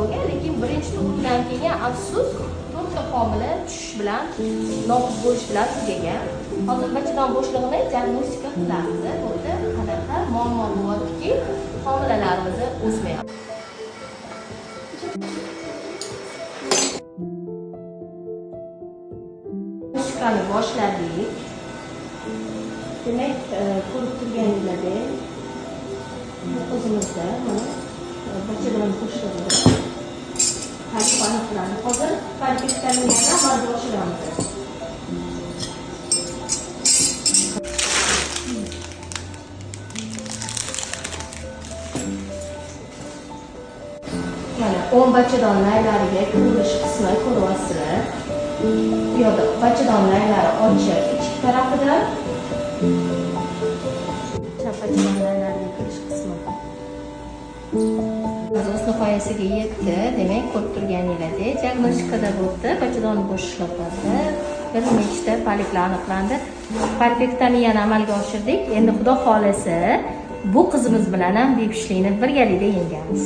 bo'lgan, lekin birinchi tug'ilgan keyin afsus 4 ta homila tushish bilan, nobud bo'lish bilan tugagan. Hozir bachadon bo'shlig'ini diagnostika qilamiz. Bu yerda qanaqa muammo bo'lyaptiki, homilalarimiz o'smayapti. Diagnostikani boshladik. Demak, ko'rib turganingizdek, o'zimizda mana bachadon bo'shlig'ida aniqlandi. Hozir palpitatsiyalarni amalga oshiramiz. Mana 10 bachadon laylariga ko'rinish qismi ko'ryapsizlar. Bu yerda bachadon laylari ochiq ichki tarafida. Chap bachadon laylariga kirish qismi. O'z nihoyasiga yetdi. Demak, ko'rib turganingizdek, diagnostikada bo'ldi. Bachadon bo'shlig'ida bir nechta poliplar aniqlandi. Palpektomiyani amalga oshirdik. Endi xudo xolasa bu qizimiz bilan ham bepushtlikni birgalikda yengamiz.